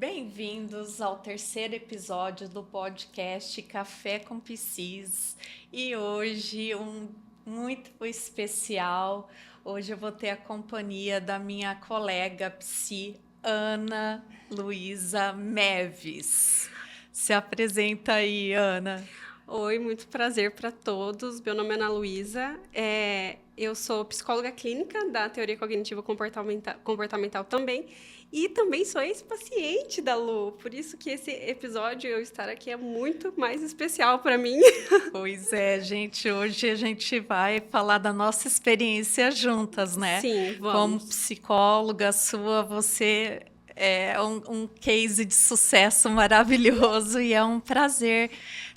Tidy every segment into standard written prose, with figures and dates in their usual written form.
Bem-vindos ao terceiro episódio do podcast Café com Psis. E hoje, muito especial, hoje eu vou ter a companhia da minha colega psi, Ana Luísa Meves. Se apresenta aí, Ana. Oi, muito prazer para todos. Meu nome é Ana Luísa. Eu sou psicóloga clínica da teoria cognitivo comportamental também. E também sou ex-paciente da Lu. Por isso que esse episódio, eu estar aqui, é muito mais especial para mim. Pois é, gente. Hoje a gente vai falar da nossa experiência juntas, né? Sim, Como vamos. psicóloga sua, você é um case de sucesso maravilhoso e é um prazer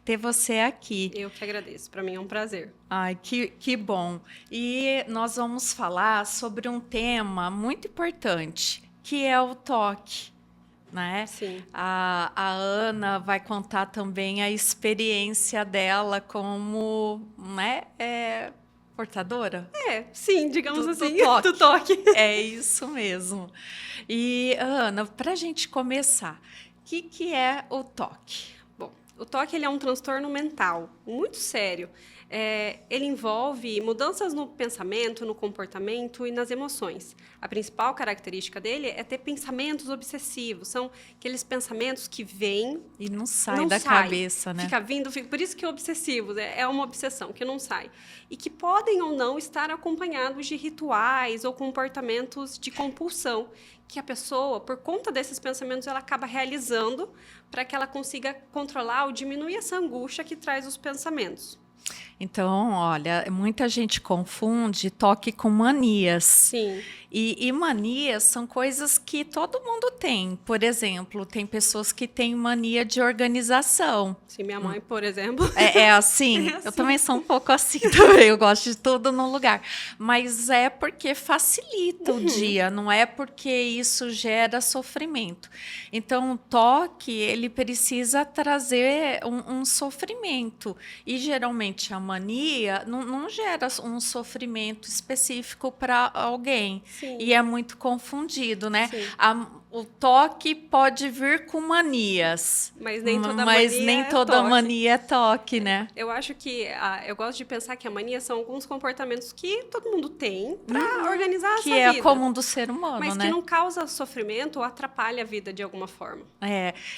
ter você aqui. Eu que agradeço. Para mim é um prazer. Ai, que bom. E nós vamos falar sobre um tema muito importante, que é o toque, né? Sim. A Ana vai contar também a experiência dela como, né, portadora Sim, digamos do assim, toque. do toque. É isso mesmo. E, Ana, para a gente começar, o que é o toque? Bom, o toque ele é um transtorno mental muito sério. Ele envolve mudanças no pensamento, no comportamento e nas emoções. A principal característica dele é ter pensamentos obsessivos. São aqueles pensamentos que vêm E não sai da cabeça, né? Fica vindo, por isso que é obsessivo, é uma obsessão que não sai. E que podem ou não estar acompanhados de rituais ou comportamentos de compulsão, que a pessoa, por conta desses pensamentos, ela acaba realizando para que ela consiga controlar ou diminuir essa angústia que traz os pensamentos. Então, olha, muita gente confunde toque com manias. Sim. E manias são coisas que todo mundo tem. Por exemplo, tem pessoas que têm mania de organização. Sim, minha mãe, por exemplo. É assim? É assim. Eu também sou um pouco assim também. Eu gosto de tudo no lugar. Mas é porque facilita o dia, não é porque isso gera sofrimento. Então, o toque, ele precisa trazer um sofrimento. E, geralmente, a mania não gera um sofrimento específico para alguém. Sim. E é muito confundido, né? Sim. O toque pode vir com manias. Mas nem toda Mas mania nem é toda toque. mania é toque, né? Eu acho que eu gosto de pensar que a mania são alguns comportamentos que todo mundo tem para organizar essa vida. Que é comum do ser humano, mas né? que não causa sofrimento ou atrapalha a vida de alguma forma.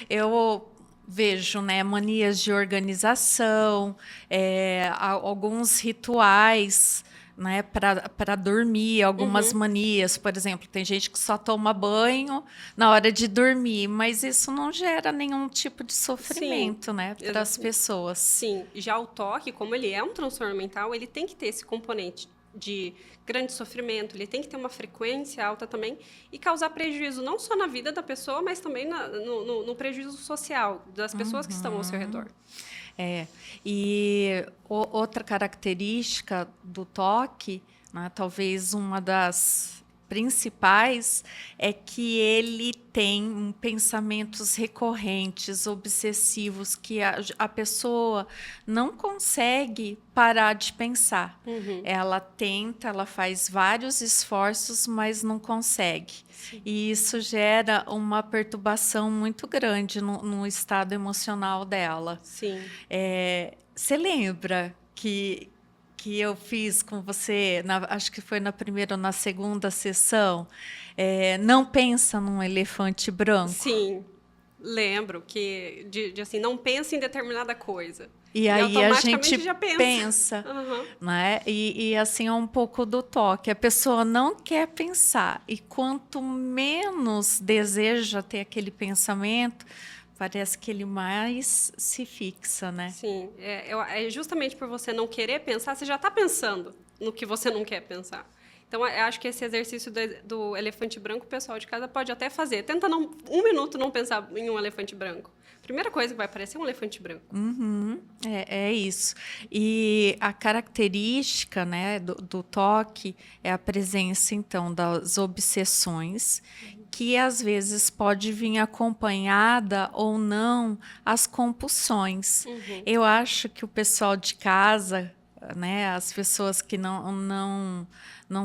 Eu vejo, né, manias de organização, alguns rituais, né, para dormir, algumas manias, por exemplo, tem gente que só toma banho na hora de dormir, mas isso não gera nenhum tipo de sofrimento, Sim, né, para as pessoas. Sim, já o toque, como ele é um transtorno mental, ele tem que ter esse componente de grande sofrimento, ele tem que ter uma frequência alta também e causar prejuízo não só na vida da pessoa, mas também no prejuízo social das pessoas que estão ao seu redor. E outra característica do toque, né, talvez uma das principais, é que ele tem pensamentos recorrentes, obsessivos, que a pessoa não consegue parar de pensar. Ela tenta, ela faz vários esforços, mas não consegue. Sim. E isso gera uma perturbação muito grande no estado emocional dela. Sim. Você lembra que eu fiz com você, acho que foi na primeira ou na segunda sessão, não pensa num elefante branco? Sim, lembro que assim, não pensa em determinada coisa. E aí a gente já pensa, né? E assim é um pouco do toque. A pessoa não quer pensar e quanto menos deseja ter aquele pensamento, parece que ele mais se fixa, né? Sim, justamente por você não querer pensar, você já está pensando no que você não quer pensar. Então, eu acho que esse exercício do elefante branco, o pessoal de casa pode até fazer. Tenta um minuto não pensar em um elefante branco. Primeira coisa que vai aparecer é um elefante branco. É isso. E a característica, né, do toque é a presença, então, das obsessões, que às vezes pode vir acompanhada ou não as compulsões. Eu acho que o pessoal de casa né, as pessoas que não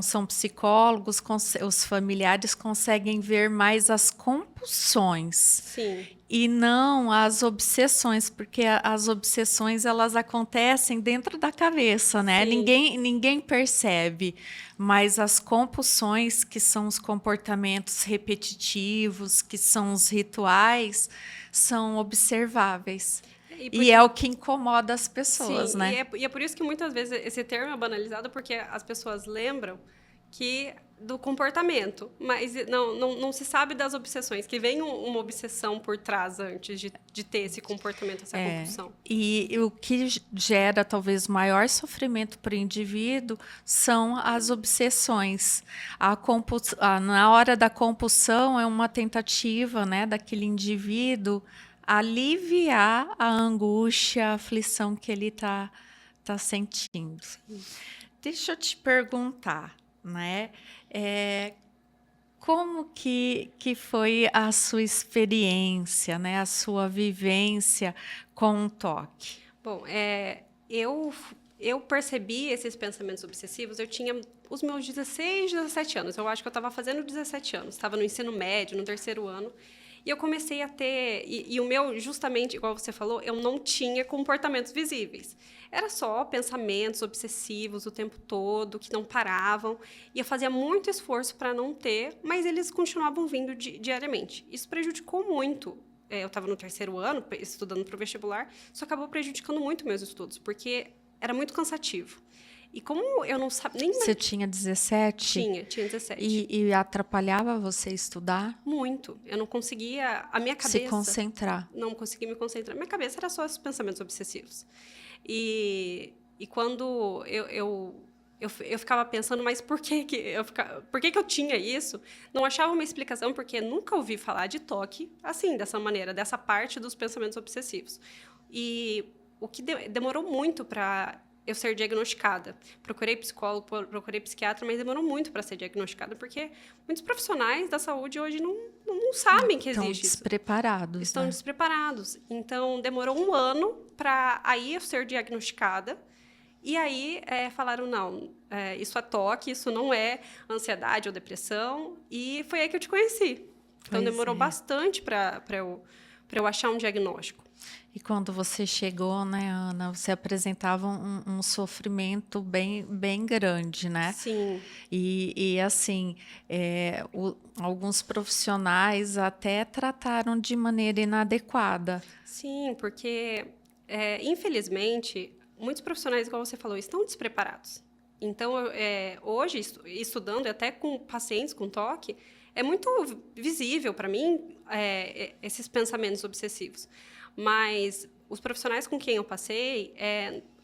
são psicólogos, os familiares conseguem ver mais as compulsões Sim. e não as obsessões, porque as obsessões elas acontecem dentro da cabeça, né? Sim. Ninguém percebe, mas as compulsões, que são os comportamentos repetitivos, que são os rituais, são observáveis. E é o que incomoda as pessoas, Sim, né? e é por isso que muitas vezes esse termo é banalizado, porque as pessoas lembram que do comportamento, mas não se sabe das obsessões, que vem uma obsessão por trás antes de ter esse comportamento, essa compulsão. E o que gera talvez maior sofrimento para o indivíduo são as obsessões. Na hora da compulsão é uma tentativa, né, daquele indivíduo aliviar a angústia, a aflição que ele tá sentindo. Deixa eu te perguntar, né? Como que foi a sua experiência, né? A sua vivência com o toque? Bom, eu percebi esses pensamentos obsessivos, eu tinha os meus 16, 17 anos. Eu acho que eu estava fazendo 17 anos, estava no ensino médio, no terceiro ano. E eu comecei a ter... E o meu, justamente, igual você falou, eu não tinha comportamentos visíveis. Era só pensamentos obsessivos o tempo todo, que não paravam. E eu fazia muito esforço para não ter, mas eles continuavam vindo diariamente. Isso prejudicou muito. Eu estava no terceiro ano, estudando para o vestibular, isso acabou prejudicando muito meus estudos, porque era muito cansativo. E como eu não sabia... nem Você tinha 17? Tinha 17. E atrapalhava você estudar? Muito. Eu não conseguia... A minha cabeça... Se concentrar. Não conseguia me concentrar. Minha cabeça era só os pensamentos obsessivos. E quando eu ficava pensando, mas por que eu tinha isso? Não achava uma explicação, porque nunca ouvi falar de toque assim, dessa maneira, dessa parte dos pensamentos obsessivos. E o que demorou muito para eu ser diagnosticada. Procurei psicólogo, procurei psiquiatra, mas demorou muito para ser diagnosticada, porque muitos profissionais da saúde hoje não sabem que existe isso. Estão despreparados. Então, demorou 1 ano para aí eu ser diagnosticada. E aí falaram, não, isso é toque, isso não é ansiedade ou depressão. E foi aí que eu te conheci. Então, demorou bastante para eu achar um diagnóstico. E quando você chegou, né, Ana, você apresentava um sofrimento bem grande, né? Sim. E assim, alguns profissionais até trataram de maneira inadequada. Sim, porque, infelizmente, muitos profissionais, igual você falou, estão despreparados. Então, hoje, estudando até com pacientes com toque, é muito visível para mim esses pensamentos obsessivos. Mas os profissionais com quem eu passei,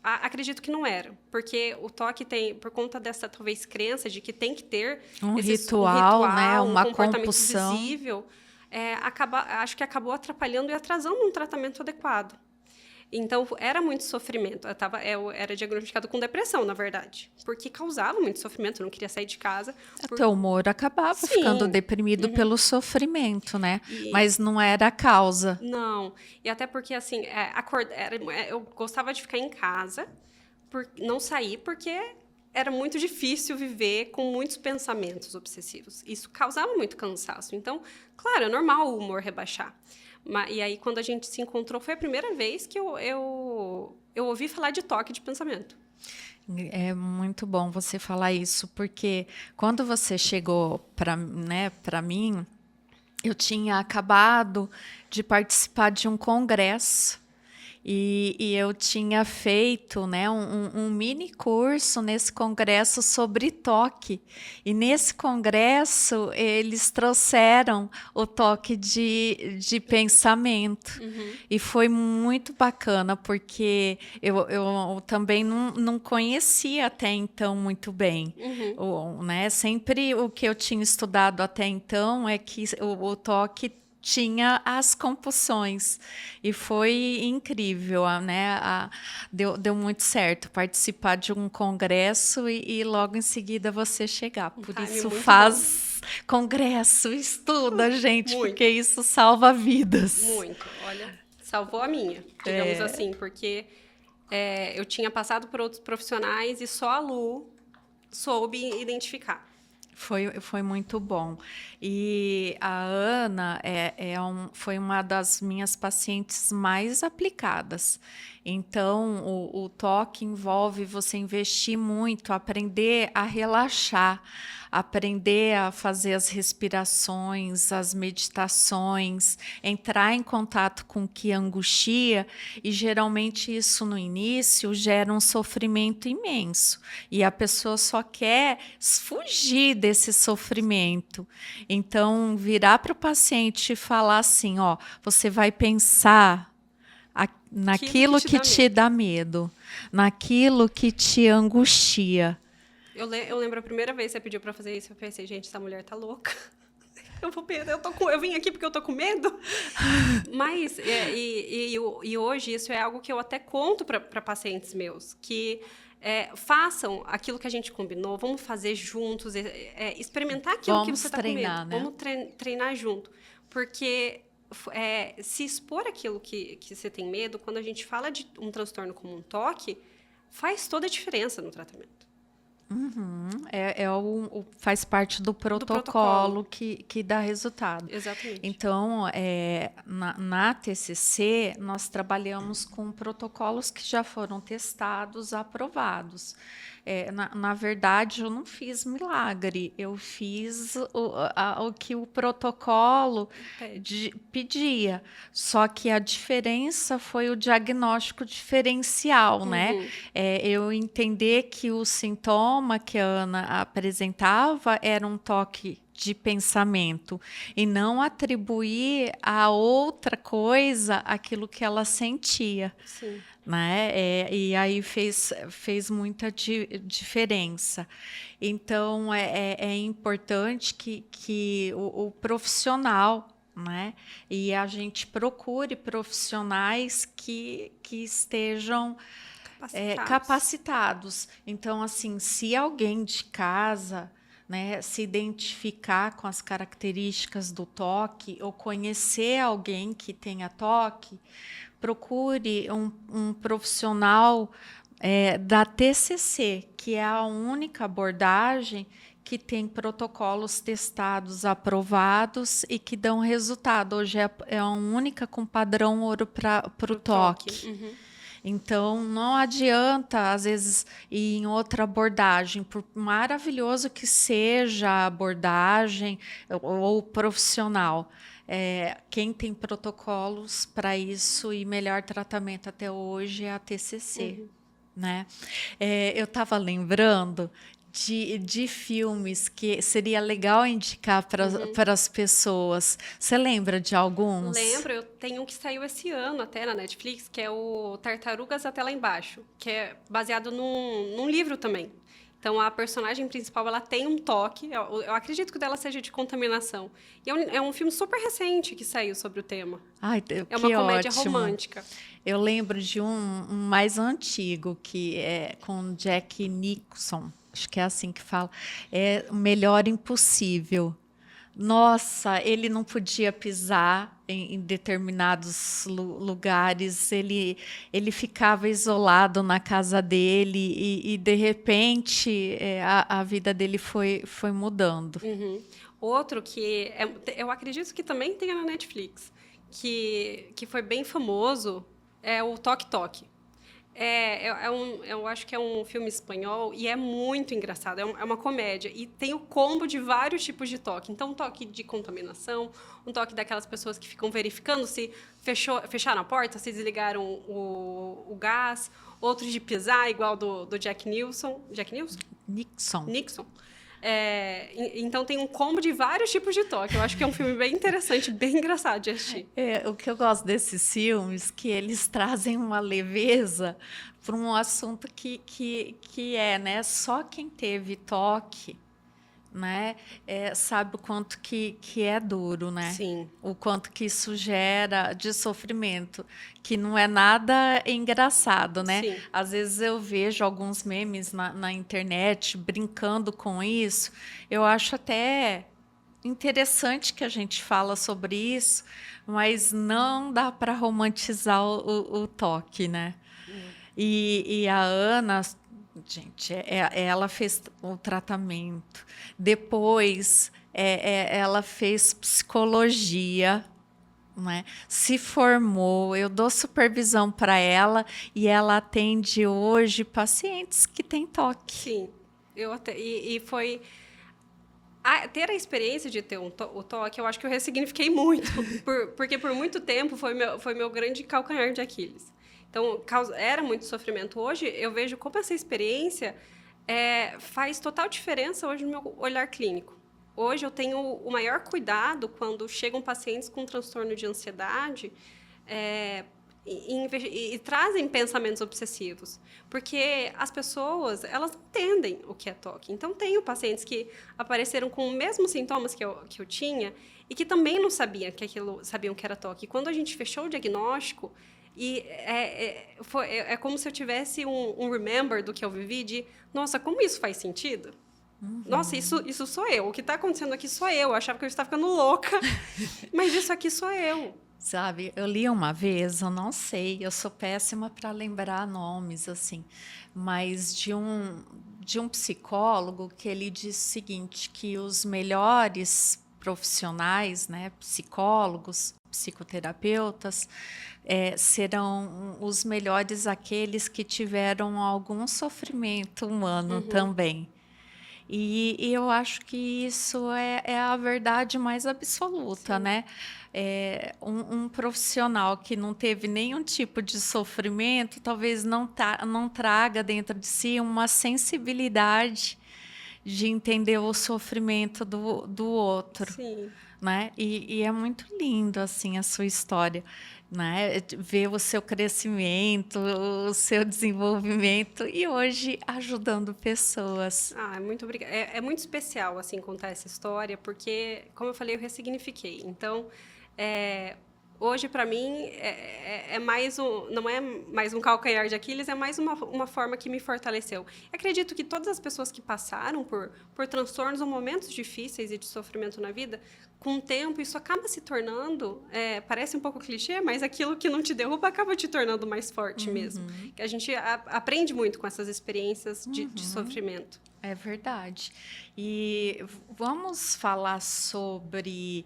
acredito que não eram. Porque o toque tem, por conta dessa, talvez, crença de que tem que ter um ritual, né? Uma comportamento compulsão visível, acho que acabou atrapalhando e atrasando um tratamento adequado. Então, era muito sofrimento. Eu era diagnosticada com depressão, na verdade. Porque causava muito sofrimento, eu não queria sair de casa. O teu humor acabava ficando deprimido pelo sofrimento, né? Mas não era a causa. Não. E até porque, assim, eu gostava de ficar em casa, não sair, porque era muito difícil viver com muitos pensamentos obsessivos. Isso causava muito cansaço. Então, claro, é normal o humor rebaixar. E aí, quando a gente se encontrou, foi a primeira vez que eu ouvi falar de toque de pensamento. É muito bom você falar isso, porque quando você chegou para mim, eu tinha acabado de participar de um congresso e eu tinha feito, né, um mini curso nesse congresso sobre toque. E nesse congresso eles trouxeram o toque de pensamento. E foi muito bacana, porque eu também não conhecia até então muito bem. Né? Sempre o que eu tinha estudado até então é que o toque tinha as compulsões e foi incrível, né? Deu muito certo participar de um congresso e logo em seguida você chegar. Por isso faz congresso, estuda, gente, porque isso salva vidas. Muito, olha, salvou a minha, digamos assim, porque eu tinha passado por outros profissionais e só a Lu soube identificar. Foi muito bom. E a Ana foi uma das minhas pacientes mais aplicadas. Então, o toque envolve você investir muito, aprender a relaxar, aprender a fazer as respirações, as meditações, entrar em contato com o que angustia, e geralmente isso no início gera um sofrimento imenso. E a pessoa só quer fugir desse sofrimento. Então, virar para o paciente e falar assim, ó, você vai pensar naquilo que te dá medo, naquilo que te angustia. Eu lembro a primeira vez que você pediu para fazer isso, eu pensei, gente, essa mulher tá louca. Eu vim aqui porque eu tô com medo. Mas, e hoje, isso é algo que eu até conto para pacientes meus, que façam aquilo que a gente combinou, vamos fazer juntos, experimentar aquilo que você está com medo. Né? Vamos treinar junto. Porque se expor aquilo que você tem medo, quando a gente fala de um transtorno como um toque, faz toda a diferença no tratamento. Uhum. Faz parte do protocolo que dá resultado. Exatamente. Então, na TCC, nós trabalhamos com protocolos que já foram testados, aprovados. Na verdade, eu não fiz milagre, eu fiz o que o protocolo pedia. Só que a diferença foi o diagnóstico diferencial, né? Eu entender que o sintoma que a Ana apresentava era um toque de pensamento e não atribuir a outra coisa aquilo que ela sentia. Sim. Né? E aí fez muita diferença. Então, é importante que o profissional, né? E a gente procure profissionais que estejam capacitados. Então, assim, se alguém de casa, né, se identificar com as características do toque ou conhecer alguém que tenha toque, procure um profissional da TCC, que é a única abordagem que tem protocolos testados, aprovados e que dão resultado. Hoje é a única com padrão ouro para o toque. Uhum. Então, não adianta, às vezes, ir em outra abordagem, por maravilhoso que seja a abordagem ou profissional. Quem tem protocolos para isso e melhor tratamento até hoje é a TCC. Uhum. Né? Eu estava lembrando de filmes que seria legal indicar para as pessoas. Você lembra de alguns? Lembro, eu tenho um que saiu esse ano até na Netflix, que é o Tartarugas Até Lá Embaixo, que é baseado num livro também. Então, a personagem principal, ela tem um toque, eu acredito que o dela seja de contaminação. E é um filme super recente que saiu sobre o tema. Ai, é uma comédia ótimo. romântica. Eu lembro de um mais antigo, que é com Jack Nicholson, acho que é assim que fala, é O Melhor Impossível. Nossa, ele não podia pisar em determinados lugares, ele ficava isolado na casa dele e de repente, a vida dele foi mudando. Uhum. Outro que eu acredito que também tenha na Netflix, que foi bem famoso, é o Toque Toque. Eu acho que é um filme espanhol e é muito engraçado. É uma comédia e tem o combo de vários tipos de toque. Então, um toque de contaminação, um toque daquelas pessoas que ficam verificando se fecharam a porta, se desligaram o gás. Outros de pisar, igual do Jack Nicholson. Jack Nicholson? Nixon. Então tem um combo de vários tipos de toque. Eu acho que é um filme bem interessante, bem engraçado de assistir. O que eu gosto desses filmes, que eles trazem uma leveza para um assunto que né? Só quem teve toque, né? Sabe o quanto que é duro, né? Sim. O quanto que isso gera de sofrimento, que não é nada engraçado, né? Sim. Às vezes eu vejo alguns memes na internet brincando com isso. Eu acho até interessante que a gente fala sobre isso, mas não dá para romantizar o toque, né? E a Ana, gente, ela fez o tratamento. Depois, ela fez psicologia, né? Se formou. Eu dou supervisão para ela e ela atende hoje pacientes que têm toque. Sim, e foi ter a experiência de ter o toque, eu acho que eu ressignifiquei muito, porque por muito tempo foi meu grande calcanhar de Aquiles. Então, era muito sofrimento. Hoje, eu vejo como essa experiência faz total diferença hoje no meu olhar clínico. Hoje, eu tenho o maior cuidado quando chegam pacientes com transtorno de ansiedade, e trazem pensamentos obsessivos, porque as pessoas, elas não entendem o que é toque. Então, tenho pacientes que apareceram com os mesmos sintomas que eu tinha e que também não sabiam que era toque. E quando a gente fechou o diagnóstico, é como se eu tivesse um remember do que eu vivi, de, nossa, como isso faz sentido? Nossa, isso sou eu. O que está acontecendo aqui sou eu. Eu achava que eu estava ficando louca, mas isso aqui sou eu. Sabe, eu li uma vez, eu não sei, eu sou péssima para lembrar nomes, assim, mas de um psicólogo que ele disse o seguinte, que os melhores profissionais, né, psicólogos, psicoterapeutas, serão os melhores aqueles que tiveram algum sofrimento humano também. E eu acho que isso é a verdade mais absoluta, Sim. né? Um profissional que não teve nenhum tipo de sofrimento, talvez não traga dentro de si uma sensibilidade de entender o sofrimento do outro. Sim. Né? E é muito lindo assim a sua história, né? Ver o seu crescimento, o seu desenvolvimento e hoje ajudando pessoas. Muito obrigada. É muito especial, assim, contar essa história, porque, como eu falei, eu ressignifiquei. Então, hoje, para mim, não é mais um calcanhar de Aquiles, é mais uma forma que me fortaleceu. Acredito que todas as pessoas que passaram por transtornos ou momentos difíceis e de sofrimento na vida, com o tempo, isso acaba se tornando, parece um pouco clichê, mas aquilo que não te derruba acaba te tornando mais forte mesmo. Que a gente aprende muito com essas experiências de sofrimento. É verdade. E vamos falar sobre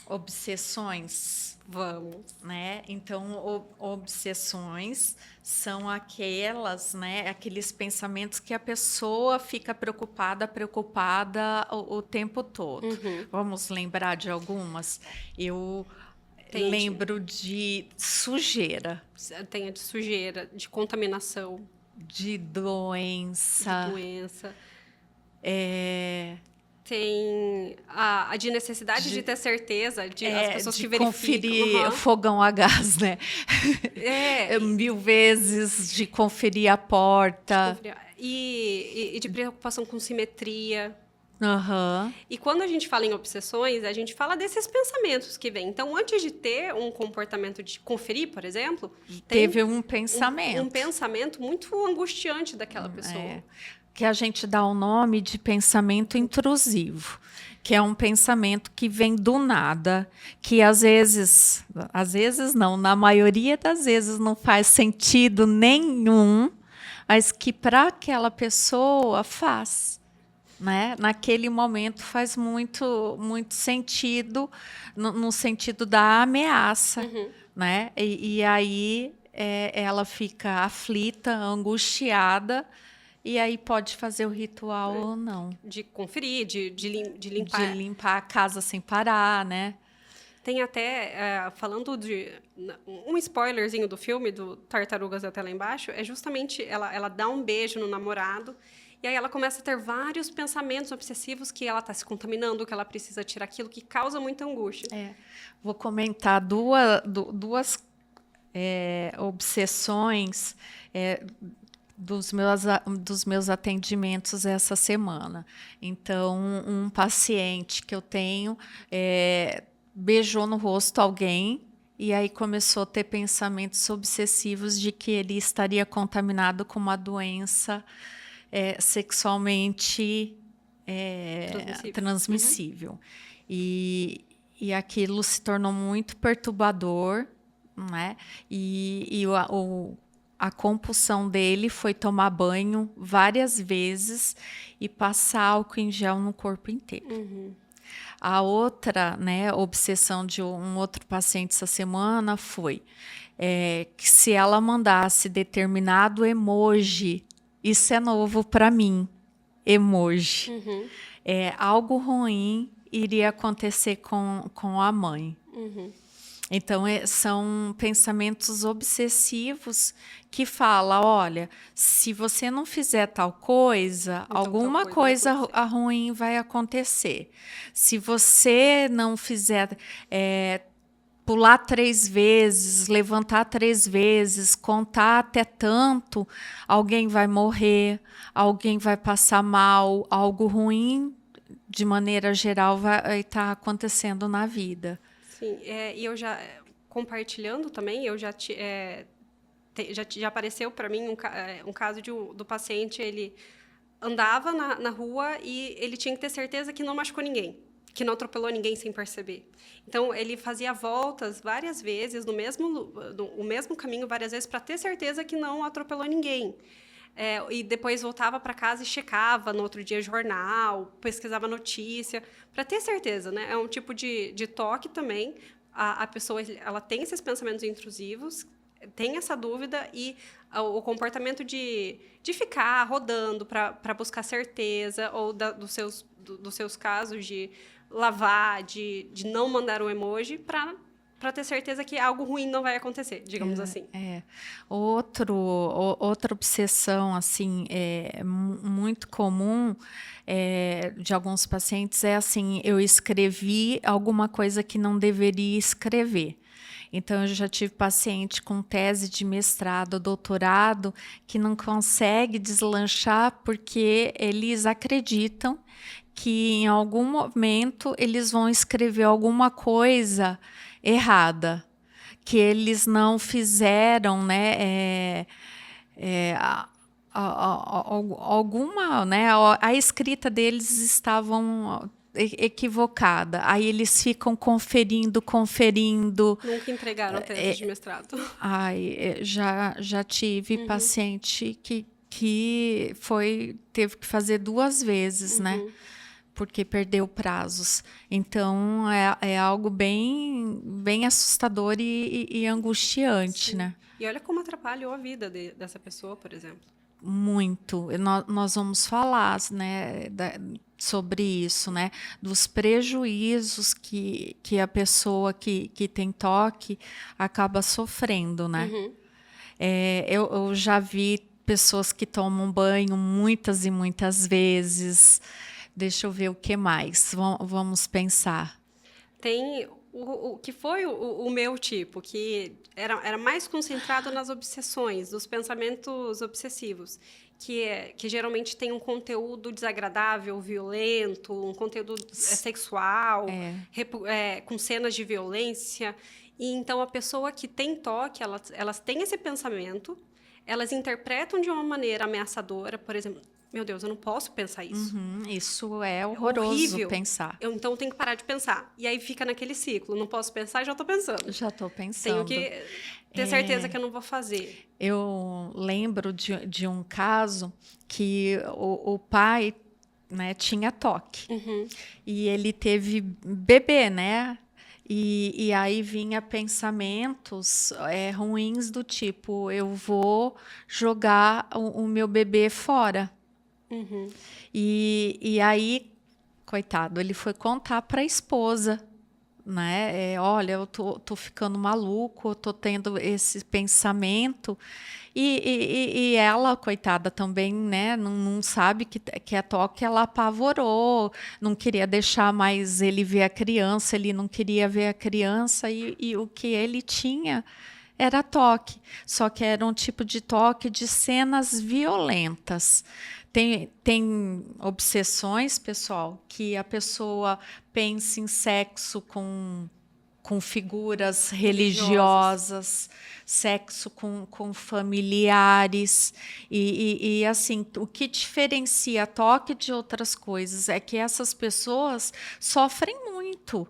obsessões. Vamos. Né? Então, obsessões são aquelas, né, aqueles pensamentos que a pessoa fica preocupada o tempo todo. Vamos lembrar de algumas? Eu lembro de sujeira. Tem a de sujeira, de contaminação. De doença. Tem a de necessidade de ter certeza, as pessoas de que verificam. Conferir fogão a gás, né? 1000 vezes de conferir a porta. E de preocupação com simetria. Uhum. E quando a gente fala em obsessões, a gente fala desses pensamentos que vêm. Então, antes de ter um comportamento de conferir, por exemplo, teve um pensamento. Um pensamento muito angustiante daquela pessoa. Que a gente dá o nome de pensamento intrusivo, que é um pensamento que vem do nada, que às vezes não, na maioria das vezes não faz sentido nenhum, mas que para aquela pessoa faz. Né? Naquele momento faz muito sentido, no sentido da ameaça. Né? E aí ela fica aflita, angustiada, e aí pode fazer o ritual ou não. De conferir, de limpar. De limpar a casa sem parar, né? Tem até, falando de... Um spoilerzinho do filme, do Tartarugas Até Lá Embaixo, é justamente ela dá um beijo no namorado, e aí ela começa a ter vários pensamentos obsessivos que ela está se contaminando, que ela precisa tirar aquilo, que causa muita angústia. Vou comentar duas obsessões dos meus atendimentos essa semana. Então, um paciente que eu tenho beijou no rosto alguém e aí começou a ter pensamentos obsessivos de que ele estaria contaminado com uma doença sexualmente transmissível. E aquilo se tornou muito perturbador, né? A compulsão dele foi tomar banho várias vezes e passar álcool em gel no corpo inteiro. A outra, né, obsessão de um outro paciente essa semana foi que se ela mandasse determinado emoji, isso é novo para mim, emoji, algo ruim iria acontecer com a mãe. Então, são pensamentos obsessivos que falam, olha, se você não fizer tal coisa, Então, alguma tal coisa coisa ruim vai acontecer. Se você não fizer pular 3 vezes, levantar 3 vezes, contar até tanto, alguém vai morrer, alguém vai passar mal, algo ruim, de maneira geral, vai estar acontecendo na vida. Sim, e eu já, compartilhando também, eu já já apareceu para mim um caso do paciente, ele andava na rua e ele tinha que ter certeza que não machucou ninguém, que não atropelou ninguém sem perceber. Então, ele fazia voltas várias vezes, o mesmo caminho várias vezes, para ter certeza que não atropelou ninguém. E depois voltava para casa e checava no outro dia jornal, pesquisava notícia, para ter certeza, né? É um tipo de toque também. A pessoa ela tem esses pensamentos intrusivos, tem essa dúvida e o comportamento de ficar rodando para buscar certeza, ou dos seus casos de lavar, de não mandar um emoji, para ter certeza que algo ruim não vai acontecer, digamos assim. Outra obsessão assim muito comum de alguns pacientes é assim, eu escrevi alguma coisa que não deveria escrever. Então, eu já tive paciente com tese de mestrado, doutorado, que não consegue deslanchar porque eles acreditam que em algum momento eles vão escrever alguma coisa errada, que eles não fizeram, né? Alguma, né? A escrita deles estavam equivocada. Aí eles ficam conferindo. Nunca entregaram a tese de mestrado. Já tive paciente que teve que fazer 2 vezes, né? Porque perdeu prazos. Então, é algo bem assustador e angustiante, Sim. né? E olha como atrapalhou a vida dessa pessoa, por exemplo. Muito. Nós vamos falar, né, sobre isso, né? Dos prejuízos que a pessoa que tem toque acaba sofrendo, né? Eu já vi pessoas que tomam banho muitas e muitas vezes. Deixa eu ver o que mais. Vamos pensar. Tem o que foi o meu tipo, que era mais concentrado nas obsessões, dos pensamentos obsessivos, que geralmente tem um conteúdo desagradável, violento, um conteúdo sexual, com cenas de violência. E então, a pessoa que tem toque, elas têm esse pensamento, elas interpretam de uma maneira ameaçadora, por exemplo, meu Deus, eu não posso pensar isso. Isso é É horroroso horrível. pensar. Então, tenho que parar de pensar. E aí fica naquele ciclo. Não posso pensar e já estou pensando. Já estou pensando. Tenho que ter certeza que eu não vou fazer. Eu lembro de um caso que o pai, né, tinha toque. E ele teve bebê, né? E aí vinha pensamentos ruins do tipo, eu vou jogar o meu bebê fora. E aí, coitado, ele foi contar para a esposa, né? Olha, eu tô ficando maluco, eu tô tendo esse pensamento. E ela, coitada, também, né? Não sabe que é toque, ela apavorou, não queria deixar mais ele ver a criança, ele não queria ver a criança, e o que ele tinha era toque, só que era um tipo de toque de cenas violentas. Tem obsessões, pessoal, que a pessoa pensa em sexo com figuras religiosas, sexo com familiares. E assim, o que diferencia toque de outras coisas é que essas pessoas sofrem muito.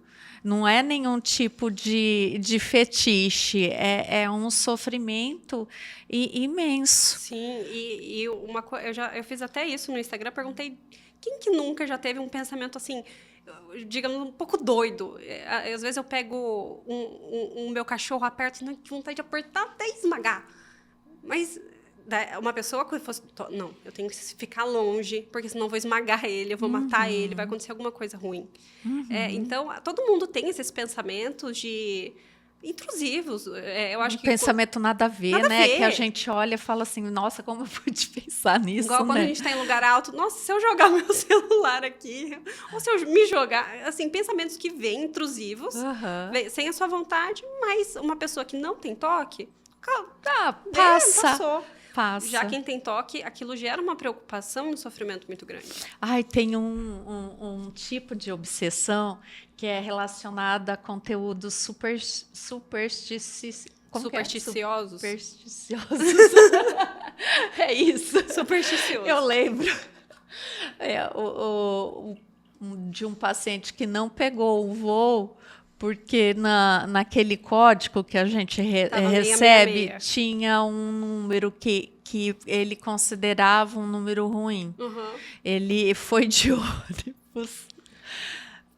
não é nenhum tipo de fetiche, é um sofrimento imenso. Sim, e eu fiz até isso no Instagram, perguntei quem que nunca já teve um pensamento assim, digamos, um pouco doido. Às vezes eu pego um meu cachorro, aperto, não, de vontade de apertar até esmagar. Mas uma pessoa que fosse, não, eu tenho que ficar longe, porque senão eu vou esmagar ele, eu vou matar ele, vai acontecer alguma coisa ruim. Então, todo mundo tem esses pensamentos de intrusivos. Eu acho Um que pensamento nada a ver, nada a né? ver. Que a gente olha e fala assim, nossa, como eu pude pensar nisso, igual quando né? a gente está em lugar alto, nossa, se eu jogar meu celular aqui, ou se eu me jogar, assim, pensamentos que vêm intrusivos, sem a sua vontade, mas uma pessoa que não tem toque, Passa. Já quem tem toque, aquilo gera uma preocupação e um sofrimento muito grande. Ai, tem um tipo de obsessão que é relacionada a conteúdos supersticiosos. É isso. Supersticioso. Eu lembro de um paciente que não pegou o voo porque naquele código que a gente recebe 666. tinha um número que ele considerava um número ruim. Ele foi de ônibus.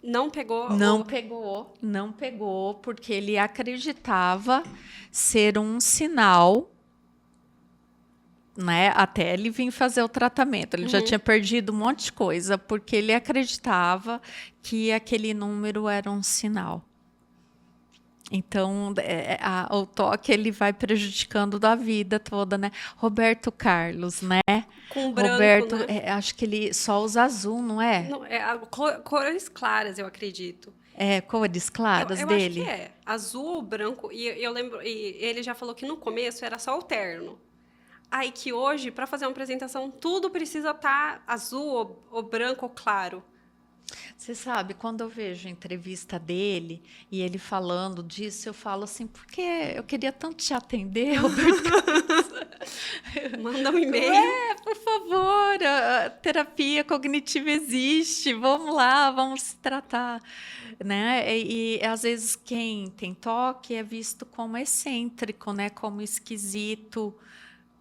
Não pegou? Não pegou, porque ele acreditava ser um sinal, né? Até ele vir fazer o tratamento. Ele já tinha perdido um monte de coisa, porque ele acreditava que aquele número era um sinal. Então, o toque ele vai prejudicando da vida toda, né? Roberto Carlos, né? Com branco, Roberto, né? acho que ele só usa azul, não é? Não, cores claras, eu acredito. É, cores claras eu dele? acho que é. Azul ou branco. E eu lembro, e ele já falou que no começo era só o terno. Aí que hoje, para fazer uma apresentação, tudo precisa estar azul ou branco ou claro. Você sabe, quando eu vejo a entrevista dele e ele falando disso, eu falo assim, porque eu queria tanto te atender, Roberto Carlos. Manda um e-mail. Por favor, a terapia cognitiva existe, vamos lá, vamos se tratar. Né? E às vezes quem tem toque é visto como excêntrico, né? Como esquisito,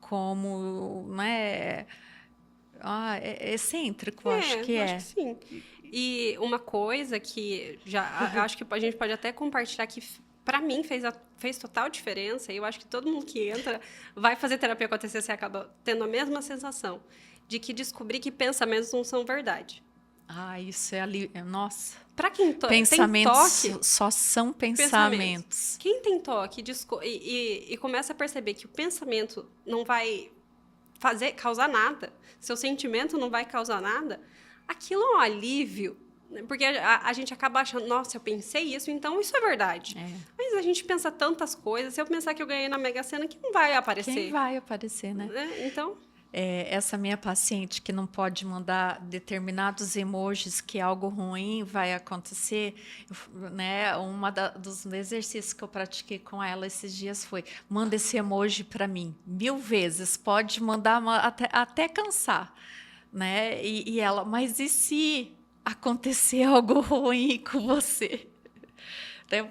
como, né? É excêntrico, acho que Acho é. que sim. E uma coisa que acho que a gente pode até compartilhar que para mim fez total diferença, e eu acho que todo mundo que entra vai fazer terapia com a TCC acaba tendo a mesma sensação de que descobrir que pensamentos não são verdade. Isso é ali, nossa. Para quem pensamentos tem toque, só são pensamentos. Quem tem toque e começa a perceber que o pensamento não vai causar nada, seu sentimento não vai causar nada, aquilo é um alívio, né? Porque a gente acaba achando, nossa, eu pensei isso, então isso é verdade. Mas a gente pensa tantas coisas, se eu pensar que eu ganhei na Mega Sena, que não vai aparecer. Quem vai aparecer, né? Então... essa minha paciente que não pode mandar determinados emojis que algo ruim vai acontecer, né? Dos exercícios que eu pratiquei com ela esses dias foi: manda esse emoji para mim 1000 vezes, pode mandar até cansar, né? E ela, mas e se acontecer algo ruim com você? Então,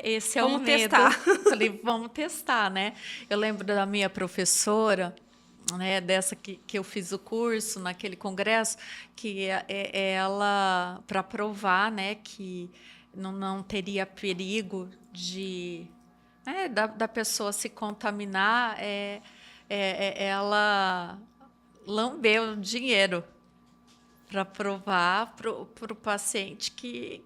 esse é o medo. Testar. Falei, vamos testar, né? Eu lembro da minha professora, né, dessa que eu fiz o curso naquele congresso, que ela, para provar, né, que não teria perigo da pessoa se contaminar, ela lambeu dinheiro para provar para o paciente que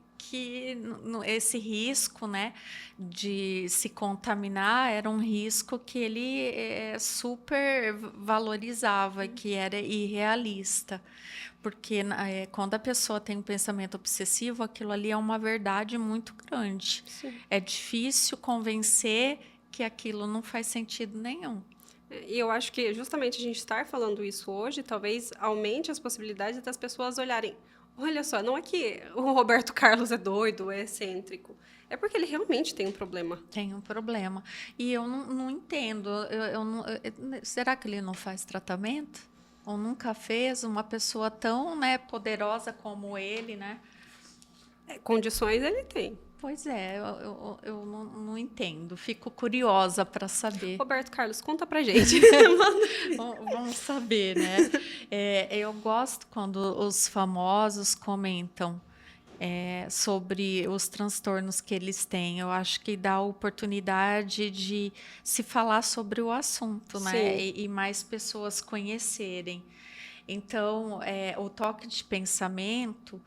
esse risco, né, de se contaminar era um risco que ele super valorizava, que era irrealista. Porque quando a pessoa tem um pensamento obsessivo, aquilo ali é uma verdade muito grande. Sim. É difícil convencer que aquilo não faz sentido nenhum. E eu acho que justamente a gente estar falando isso hoje talvez aumente as possibilidades das pessoas olharem. Olha só, não é que o Roberto Carlos é doido, é excêntrico. É porque ele realmente tem um problema. Tem um problema. E eu não entendo. Será que ele não faz tratamento? Ou nunca fez? Uma pessoa tão, né, poderosa como ele, né? Condições ele tem. Pois é, eu não entendo. Fico curiosa para saber. Roberto Carlos, conta pra gente. Vamos saber, né? Eu gosto quando os famosos comentam sobre os transtornos que eles têm. Eu acho que dá a oportunidade de se falar sobre o assunto, né? Sim. E mais pessoas conhecerem. Então, o toque de pensamento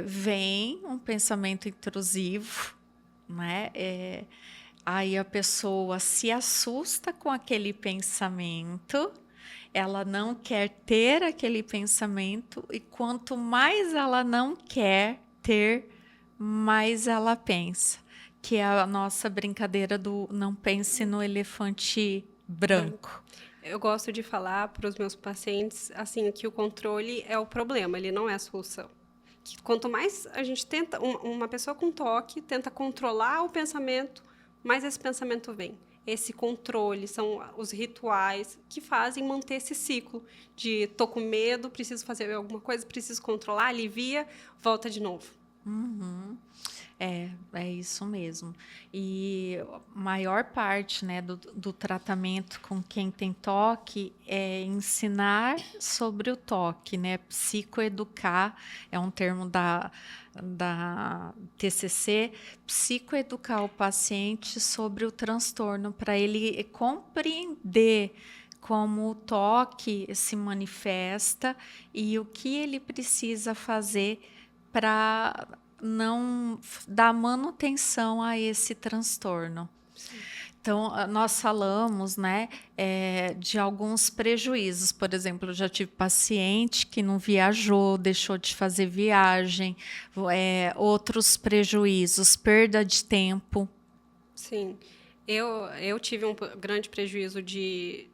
vem um pensamento intrusivo, né? Aí a pessoa se assusta com aquele pensamento, ela não quer ter aquele pensamento, e quanto mais ela não quer ter, mais ela pensa. Que é a nossa brincadeira do não pense no elefante branco. Eu gosto de falar para os meus pacientes assim que o controle é o problema, ele não é a solução. Que quanto mais a gente tenta, uma pessoa com toque tenta controlar o pensamento, mais esse pensamento vem. Esse controle são os rituais que fazem manter esse ciclo de tô com medo, preciso fazer alguma coisa, preciso controlar, alivia, volta de novo. É isso mesmo. E a maior parte, né, do tratamento com quem tem toque é ensinar sobre o toque, né? Psicoeducar é um termo da TCC, psicoeducar o paciente sobre o transtorno para ele compreender como o toque se manifesta e o que ele precisa fazer para não dar manutenção a esse transtorno. Então, nós falamos, né, de alguns prejuízos. Por exemplo, eu já tive paciente que não viajou, deixou de fazer viagem, outros prejuízos, perda de tempo. Sim, eu tive um grande prejuízo de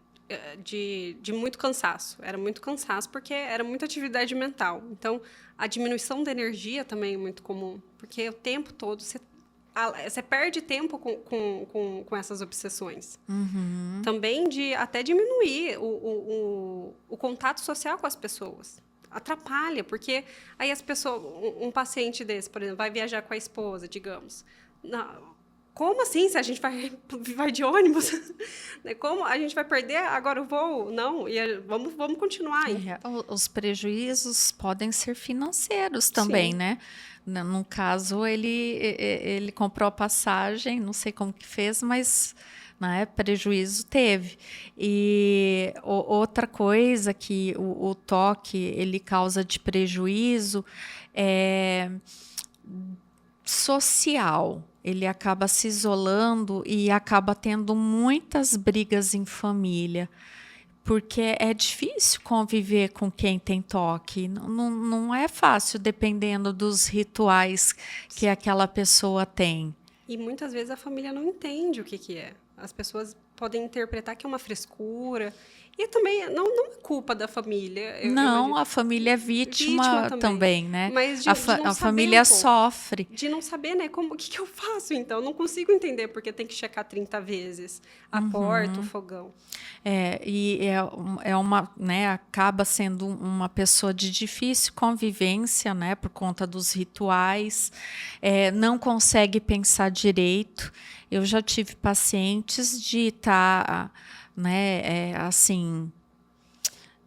muito cansaço. Era muito cansaço porque era muita atividade mental. Então, a diminuição da energia também é muito comum, porque o tempo todo você perde tempo com essas obsessões. Também de até diminuir o contato social com as pessoas. Atrapalha, porque aí as pessoas, um paciente desse, por exemplo, vai viajar com a esposa, digamos. Como assim? Se a gente vai de ônibus? Como a gente vai perder agora o voo? Não, vamos continuar. Os prejuízos podem ser financeiros também, Sim. né? No caso, ele comprou a passagem, não sei como que fez, mas prejuízo teve. E outra coisa que o toque ele causa de prejuízo é social. Ele acaba se isolando e acaba tendo muitas brigas em família, porque é difícil conviver com quem tem toque. Não é fácil, dependendo dos rituais que aquela pessoa tem. E muitas vezes a família não entende o que é. As pessoas podem interpretar que é uma frescura. E também não é culpa da família. Não, a família é vítima também, né? Mas A não saber família um pouco. sofre. De não saber, né? O que eu faço, então? Não consigo entender porque tem que checar 30 vezes a porta, o fogão. É uma, né, acaba sendo uma pessoa de difícil convivência, né, por conta dos rituais, não consegue pensar direito. Eu já tive pacientes de estar, né, assim,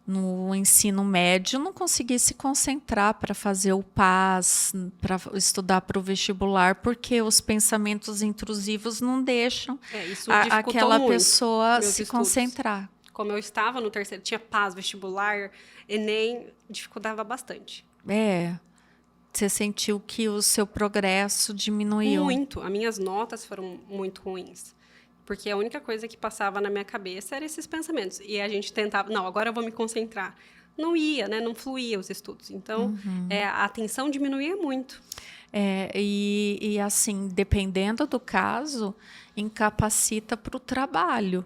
no ensino médio, não conseguir se concentrar para fazer o PAS, para estudar para o vestibular, porque os pensamentos intrusivos não deixam Isso aquela muito pessoa meus se estudos. concentrar. Como eu estava no terceiro, tinha PAS, vestibular, Enem, dificultava bastante. Você sentiu que o seu progresso diminuiu. Muito. As minhas notas foram muito ruins. Porque a única coisa que passava na minha cabeça eram esses pensamentos. E a gente tentava, não, agora eu vou me concentrar. Não ia, né? Não fluía os estudos. Então, a atenção diminuía muito. E assim, dependendo do caso, incapacita para o trabalho.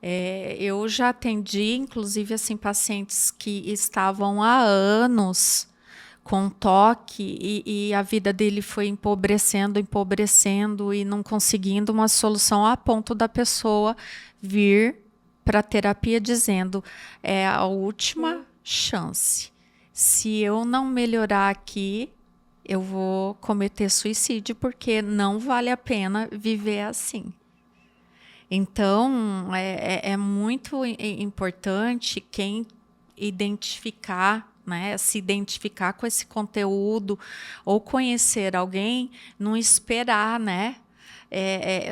Eu já atendi, inclusive, assim, pacientes que estavam há anos com toque e a vida dele foi empobrecendo e não conseguindo uma solução a ponto da pessoa vir para a terapia dizendo a última chance. Se eu não melhorar aqui, eu vou cometer suicídio porque não vale a pena viver assim. Então, é muito importante quem identificar, né, se identificar com esse conteúdo ou conhecer alguém, não esperar, né,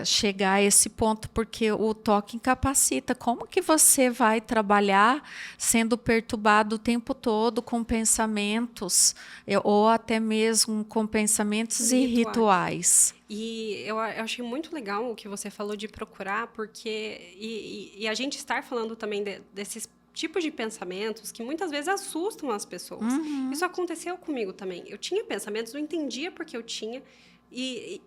chegar a esse ponto, porque o toque incapacita. Como que você vai trabalhar sendo perturbado o tempo todo com pensamentos, ou até mesmo com pensamentos e rituais? E eu achei muito legal o que você falou de procurar, porque e a gente estar falando também desses tipos de pensamentos que muitas vezes assustam as pessoas. Isso aconteceu comigo também. Eu tinha pensamentos, não entendia porque eu tinha. E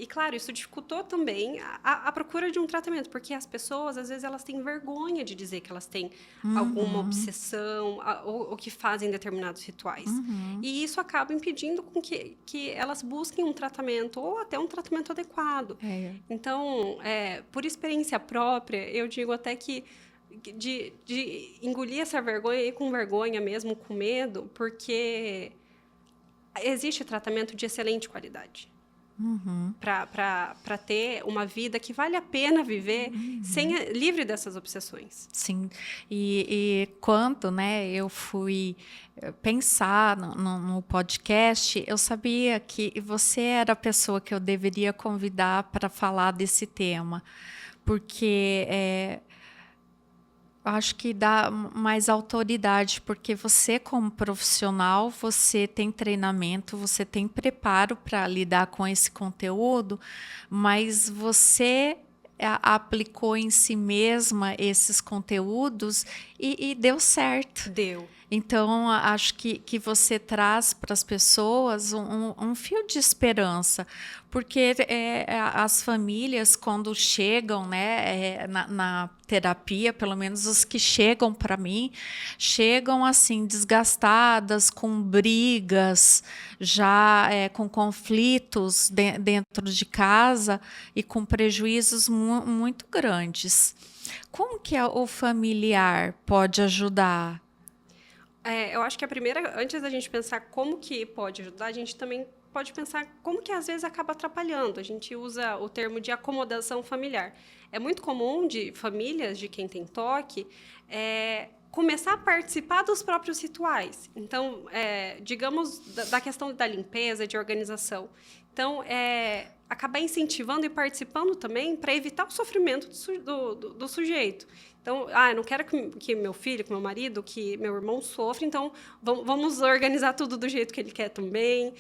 claro, isso dificultou também a procura de um tratamento, porque as pessoas, às vezes, elas têm vergonha de dizer que elas têm alguma obsessão ou que fazem determinados rituais. E isso acaba impedindo com que elas busquem um tratamento ou até um tratamento adequado. Então, por experiência própria, eu digo até que de engolir essa vergonha e ir com vergonha mesmo, com medo, porque existe tratamento de excelente qualidade. Para ter uma vida que vale a pena viver livre dessas obsessões. Sim, e quando, né, eu fui pensar no podcast, eu sabia que você era a pessoa que eu deveria convidar para falar desse tema, porque acho que dá mais autoridade, porque você, como profissional, você tem treinamento, você tem preparo para lidar com esse conteúdo, mas você aplicou em si mesma esses conteúdos e deu certo. Deu. Então, acho que você traz para as pessoas um fio de esperança, porque as famílias, quando chegam, né, na terapia, pelo menos os que chegam para mim, chegam assim, desgastadas, com brigas, já com conflitos dentro de casa e com prejuízos muito grandes. Como que o familiar pode ajudar? Eu acho que antes da gente pensar como que pode ajudar, a gente também pode pensar como que às vezes acaba atrapalhando. A gente usa o termo de acomodação familiar. É muito comum de famílias de quem tem toque começar a participar dos próprios rituais. Então, digamos, da questão da limpeza, de organização. Então, acabar incentivando e participando também para evitar o sofrimento do sujeito. Então, eu não quero que meu filho, que meu marido, que meu irmão sofra, então vamos organizar tudo do jeito que ele quer também.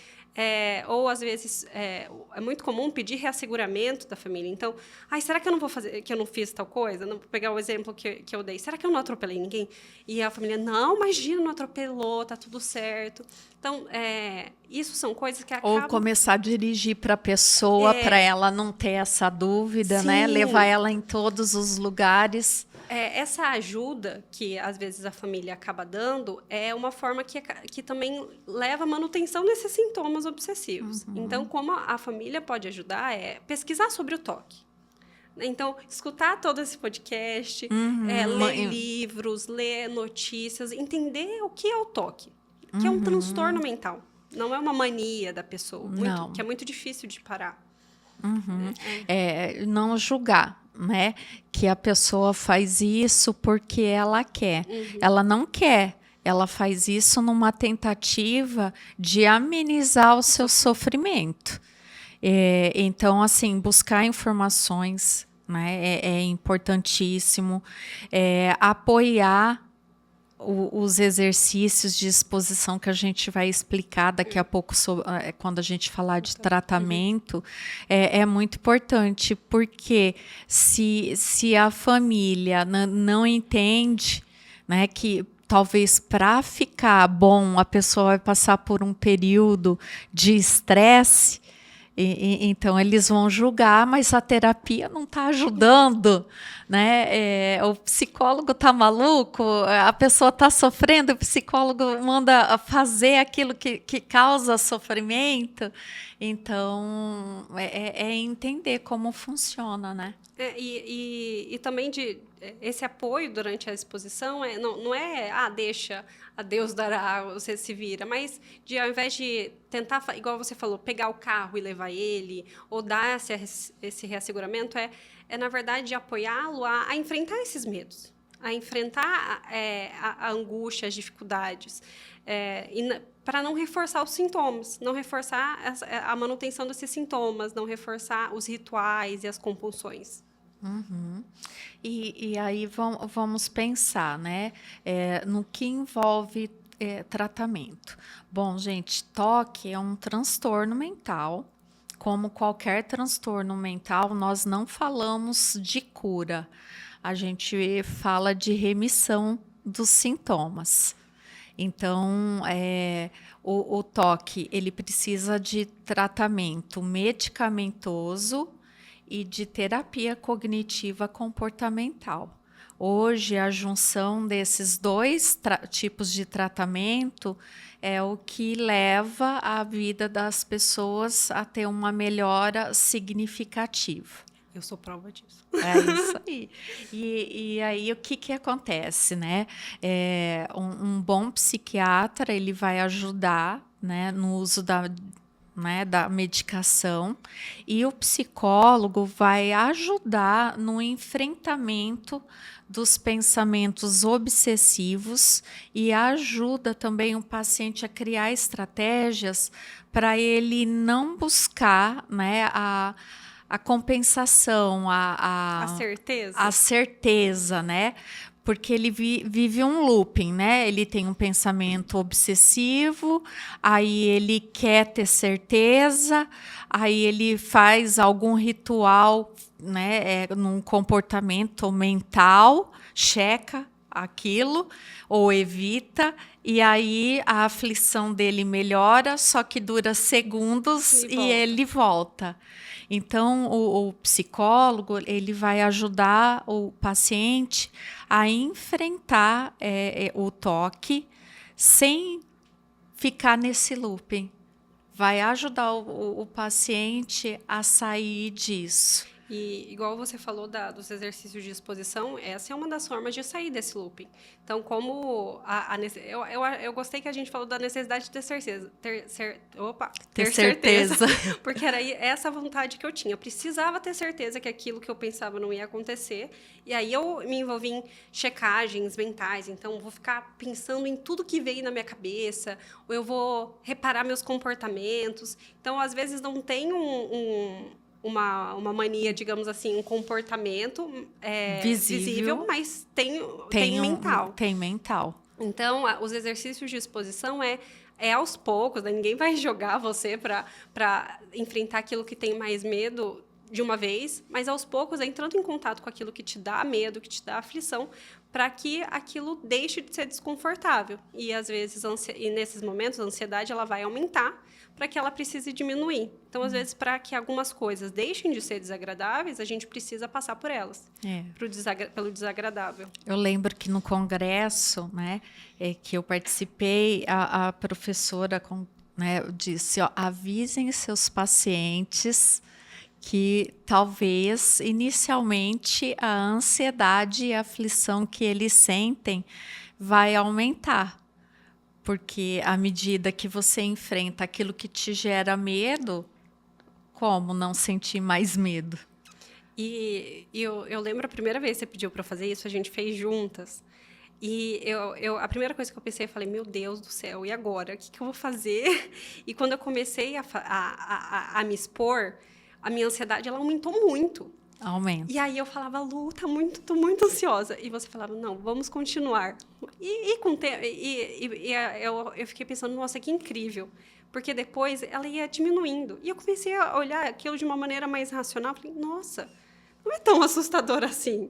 Ou, às vezes, é muito comum pedir reasseguramento da família. Então, será que eu não vou fazer, que eu não fiz tal coisa? Não, vou pegar o exemplo que eu dei. Será que eu não atropelei ninguém? E a família, não, imagina, não atropelou, tá tudo certo. Então, isso são coisas que acabam... Ou começar a dirigir para a pessoa, para ela não ter essa dúvida, né? Levar ela em todos os lugares. Essa ajuda que, às vezes, a família acaba dando é uma forma que também leva à manutenção desses sintomas obsessivos. Então, como a família pode ajudar é pesquisar sobre o toque. Então, escutar todo esse podcast, ler livros, ler notícias, entender o que é o toque, que é um transtorno mental. Não é uma mania da pessoa, que é muito difícil de parar. Não julgar, né? Que a pessoa faz isso porque ela quer. Ela não quer. Ela faz isso numa tentativa de amenizar o seu sofrimento. Então, assim, buscar informações, né, é importantíssimo. Apoiar os exercícios de exposição que a gente vai explicar daqui a pouco, quando a gente falar de tratamento, é muito importante, porque se a família não entende, né, que talvez para ficar bom a pessoa vai passar por um período de estresse, então eles vão julgar, mas a terapia não está ajudando, né? O psicólogo está maluco, a pessoa está sofrendo, o psicólogo manda fazer aquilo que causa sofrimento. Então, é entender como funciona, né? E também esse apoio durante a exposição não é, deixa, a Deus dará, você se vira, mas ao invés de tentar, igual você falou, pegar o carro e levar ele, ou dar esse reasseguramento, na verdade, apoiá-lo a enfrentar esses medos, a enfrentar a angústia, as dificuldades, para não reforçar os sintomas, não reforçar a manutenção desses sintomas, não reforçar os rituais e as compulsões. Uhum. E aí vamos pensar, né, no que envolve tratamento. Bom, gente, toque é um transtorno mental. Como qualquer transtorno mental, nós não falamos de cura, a gente fala de remissão dos sintomas. Então, o toque ele precisa de tratamento medicamentoso e de terapia cognitiva comportamental. Hoje, a junção desses dois tipos de tratamento é o que leva a vida das pessoas a ter uma melhora significativa. Eu sou prova disso. É isso aí. E aí, o que acontece, né? Um bom psiquiatra, ele vai ajudar, né, no uso da medicação, e o psicólogo vai ajudar no enfrentamento dos pensamentos obsessivos e ajuda também o paciente a criar estratégias para ele não buscar, né, a compensação, A certeza. a certeza, né? Porque ele vive um looping, né? Ele tem um pensamento obsessivo, aí ele quer ter certeza, aí ele faz algum ritual, né? Num comportamento mental, checa aquilo ou evita, e aí a aflição dele melhora, só que dura segundos e ele volta. Então, o psicólogo ele vai ajudar o paciente a enfrentar o toque sem ficar nesse looping. Vai ajudar o paciente a sair disso. E, igual você falou dos exercícios de exposição, essa é uma das formas de sair desse looping. Então, como eu gostei que a gente falou da necessidade de ter certeza. Ter certeza. Porque era essa vontade que eu tinha. Eu precisava ter certeza que aquilo que eu pensava não ia acontecer. E aí eu me envolvi em checagens mentais. Então, vou ficar pensando em tudo que veio na minha cabeça, ou eu vou reparar meus comportamentos. Então, às vezes, não tem uma mania, digamos assim, um comportamento visível, mas tem mental. Tem mental. Então, os exercícios de exposição aos poucos, né? Ninguém vai jogar você para enfrentar aquilo que tem mais medo de uma vez, mas aos poucos entrando em contato com aquilo que te dá medo, que te dá aflição, para que aquilo deixe de ser desconfortável. E, às vezes, nesses momentos, a ansiedade ela vai aumentar para que ela precise diminuir. Então, às vezes, para que algumas coisas deixem de ser desagradáveis, a gente precisa passar por elas, pelo desagradável. Eu lembro que no congresso, né, que eu participei, a professora disse, avisem seus pacientes que talvez, inicialmente, a ansiedade e a aflição que eles sentem vai aumentar. Porque à medida que você enfrenta aquilo que te gera medo, como não sentir mais medo? E eu lembro a primeira vez que você pediu para fazer isso, a gente fez juntas. E a primeira coisa que eu pensei, eu falei, meu Deus do céu, e agora? O que eu vou fazer? E quando eu comecei a me expor, a minha ansiedade ela aumentou muito. Aumenta. E aí eu falava, Lu, tô muito ansiosa. E você falava, não, vamos continuar. E com o tempo, eu fiquei pensando, nossa, que incrível. Porque depois ela ia diminuindo. E eu comecei a olhar aquilo de uma maneira mais racional. Falei, nossa, não é tão assustador assim.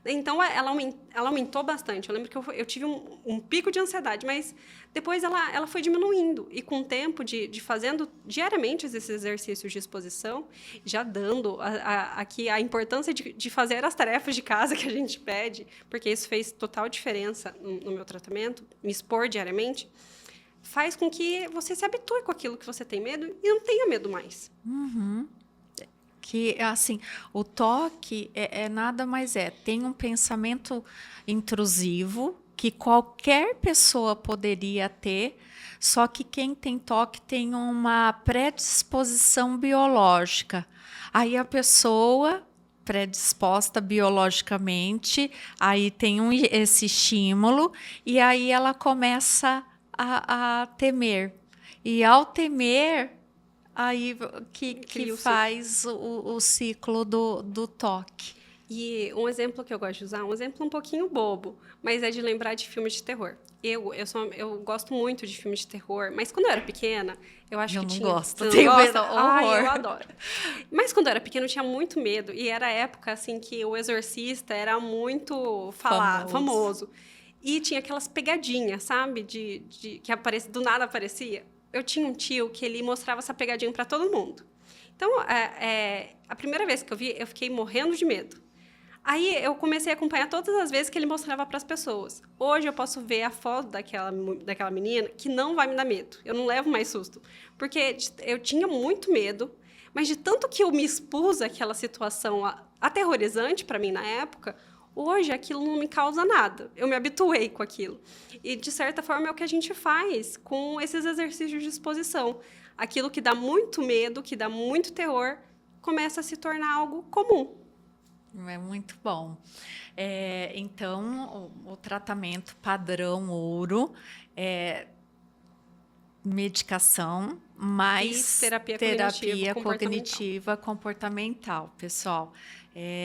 Então, ela aumentou bastante. Eu lembro que eu tive um pico de ansiedade, mas depois ela foi diminuindo. E com o tempo de fazendo diariamente esses exercícios de exposição, já dando aqui a importância de fazer as tarefas de casa que a gente pede, porque isso fez total diferença no meu tratamento, me expor diariamente, faz com que você se habitue com aquilo que você tem medo e não tenha medo mais. Uhum. Que, assim, o toque é nada mais tem um pensamento intrusivo que qualquer pessoa poderia ter, só que quem tem toque tem uma predisposição biológica. Aí a pessoa predisposta biologicamente, aí tem esse estímulo e aí ela começa a temer. E ao temer, aí que faz o ciclo do toque. E um exemplo que eu gosto de usar, um exemplo um pouquinho bobo, mas é de lembrar de filmes de terror. Eu gosto muito de filmes de terror, mas quando eu era pequena, eu acho Eu que não tinha... gosto, Você tenho não medo, gosta? horror. Ai, eu adoro. Mas quando eu era pequena, eu tinha muito medo. E era a época, assim, que o Exorcista era muito famoso. E tinha aquelas pegadinhas, sabe? Que do nada aparecia. Eu tinha um tio que ele mostrava essa pegadinha para todo mundo. Então, a primeira vez que eu vi, eu fiquei morrendo de medo. Aí eu comecei a acompanhar todas as vezes que ele mostrava para as pessoas. Hoje eu posso ver a foto daquela menina que não vai me dar medo. Eu não levo mais susto. Porque eu tinha muito medo, mas de tanto que eu me expus àquela situação aterrorizante para mim na época, hoje aquilo não me causa nada. Eu me habituei com aquilo. E, de certa forma, é o que a gente faz com esses exercícios de exposição. Aquilo que dá muito medo, que dá muito terror, começa a se tornar algo comum. É muito bom. Então, o tratamento padrão ouro é medicação mais terapia terapia cognitivo-comportamental. cognitiva comportamental, pessoal.